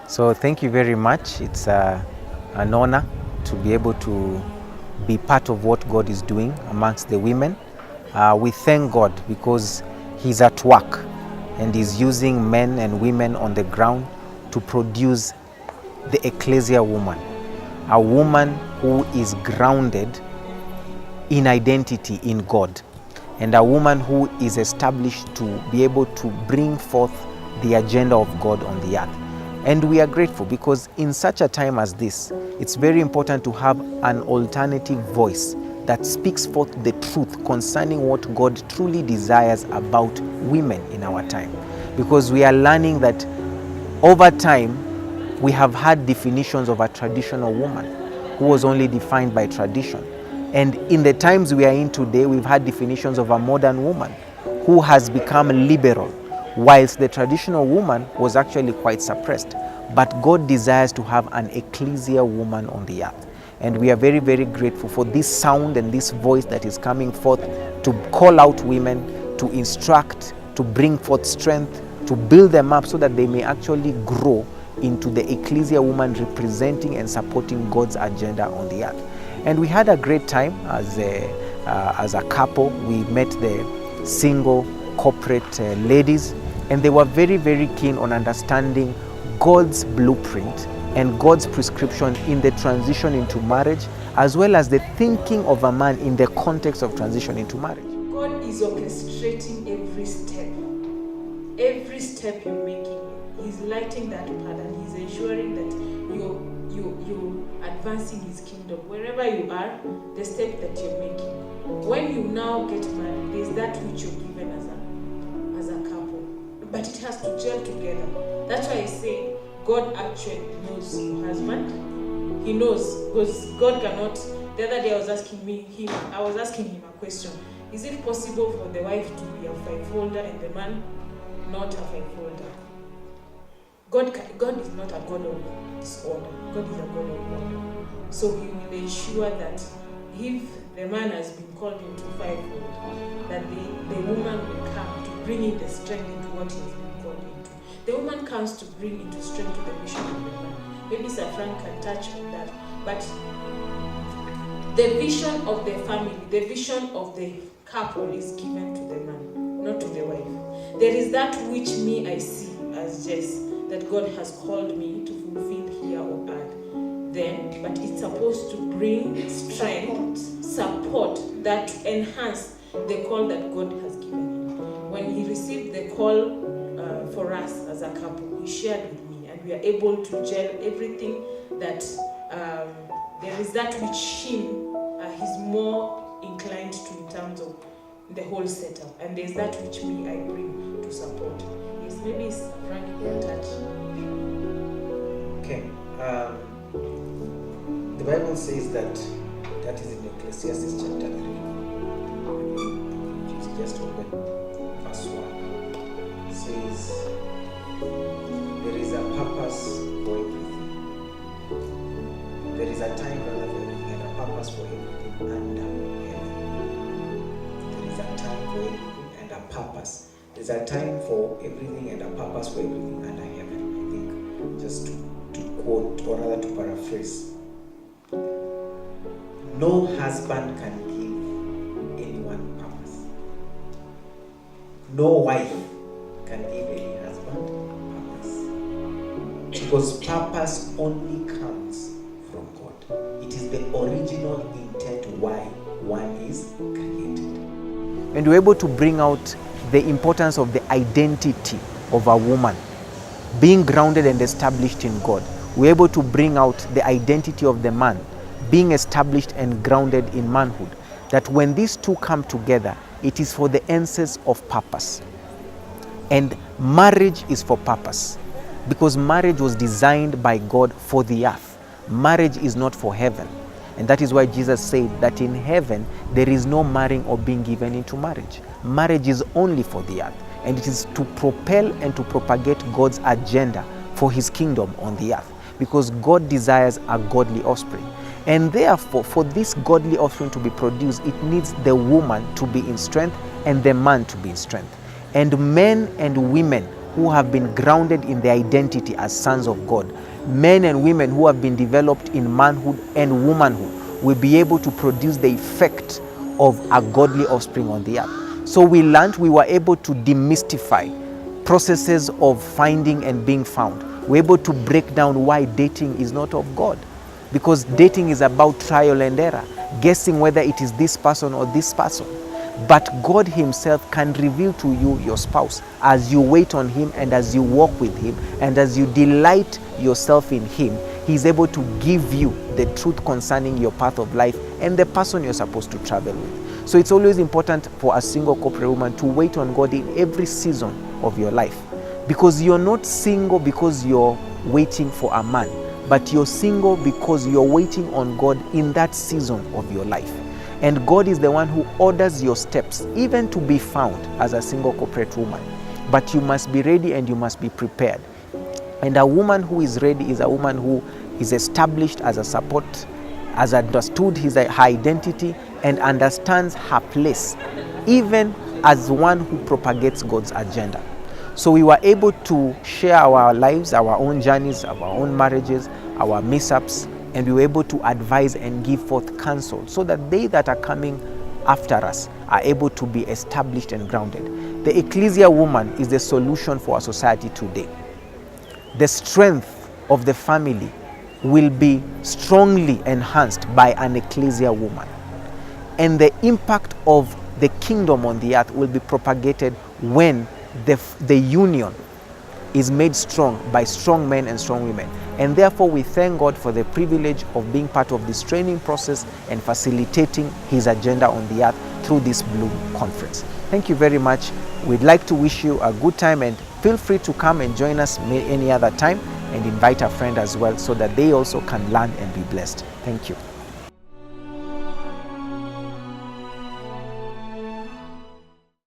So thank you very much. It's an honor to be able to be part of what God is doing amongst the women. We thank God because He's at work and He's using men and women on the ground to produce the Ecclesia woman, a woman who is grounded in identity in God, and a woman who is established to be able to bring forth the agenda of God on the earth. And we are grateful because in such a time as this, it's very important to have an alternative voice that speaks forth the truth concerning what God truly desires about women in our time. Because we are learning that over time, we have had definitions of a traditional woman who was only defined by tradition. And in the times we are in today, we've had definitions of a modern woman who has become liberal, whilst the traditional woman was actually quite suppressed. But God desires to have an ecclesia woman on the earth. And we are very, very grateful for this sound and this voice that is coming forth to call out women, to instruct, to bring forth strength, to build them up so that they may actually grow into the ecclesia woman representing and supporting God's agenda on the earth. And we had a great time as a couple. We met the single corporate ladies, and they were very, very keen on understanding God's blueprint and God's prescription in the transition into marriage, as well as the thinking of a man in the context of transition into marriage. God is orchestrating every step you're making. He's lighting that path, and He's ensuring that you're advancing His kingdom. Wherever you are, the step that you're making. When you now get married, there's that which you're given as a couple. But it has to gel together. That's why I say God actually knows your husband. He knows, because God cannot. The other day I was asking him a question. Is it possible for the wife to be a fivefolder and the man not a fivefolder? God is not a God of disorder. God is a God of order. So He will ensure that if the man has been called into fivefold, that the woman will come to bring in the strength into what he has been called into. The woman comes to bring into strength to the mission of the man. Maybe Sir Frank can touch on that. But the vision of the family, the vision of the couple is given to the man, not to the wife. There is that which I see as Jess, that God has called me to fulfill here on earth. Then, but it's supposed to bring strength, support that enhance the call that God has given him. When he received the call for us as a couple, he shared with me, and we are able to gel everything that there is that which he's more inclined to in terms of the whole setup, and there's that which I bring to support. Yes, maybe Frank can touch. Okay. The Bible says that is in Ecclesiastes chapter 3. Just open verse 1. It says, there is a purpose for everything. There is a time for everything and a purpose for everything under heaven. There is a time for everything and a purpose. There's a time for everything and a purpose for everything under heaven. I think just to quote, or rather to paraphrase, no husband can give anyone purpose. No wife can give any husband purpose. Because purpose only comes from God. It is the original intent why one is created. And we're able to bring out the importance of the identity of a woman being grounded and established in God. We're able to bring out the identity of the man being established and grounded in manhood. That when these two come together, it is for the essence of purpose. And marriage is for purpose, because marriage was designed by God for the earth. Marriage is not for heaven. And that is why Jesus said that in heaven, there is no marrying or being given into marriage. Marriage is only for the earth. And it is to propel and to propagate God's agenda for His kingdom on the earth. Because God desires a godly offspring. And therefore, for this godly offspring to be produced, it needs the woman to be in strength and the man to be in strength. And men and women who have been grounded in their identity as sons of God, men and women who have been developed in manhood and womanhood, will be able to produce the effect of a godly offspring on the earth. So we were able to demystify processes of finding and being found. We're able to break down why dating is not of God. Because dating is about trial and error, guessing whether it is this person or this person. But God himself can reveal to you your spouse as you wait on him and as you walk with him and as you delight yourself in him. He's able to give you the truth concerning your path of life and the person you're supposed to travel with. So it's always important for a single corporate woman to wait on God in every season of your life. Because you're not single because you're waiting for a man, but you're single because you're waiting on God in that season of your life. And God is the one who orders your steps, even to be found as a single corporate woman. But you must be ready and you must be prepared. And a woman who is ready is a woman who is established as a support, has understood her identity, and understands her place, even as one who propagates God's agenda. So we were able to share our lives, our own journeys, our own marriages, our mishaps, and we were able to advise and give forth counsel so that they that are coming after us are able to be established and grounded. The Ecclesia woman is the solution for our society today. The strength of the family will be strongly enhanced by an Ecclesia woman. And the impact of the kingdom on the earth will be propagated when the union is made strong by strong men and strong women. And therefore we thank God for the privilege of being part of this training process and facilitating his agenda on the earth through this Bloom conference. Thank you very much. We'd like to wish you a good time, and feel free to come and join us any other time, and invite a friend as well so that they also can learn and be blessed. Thank you.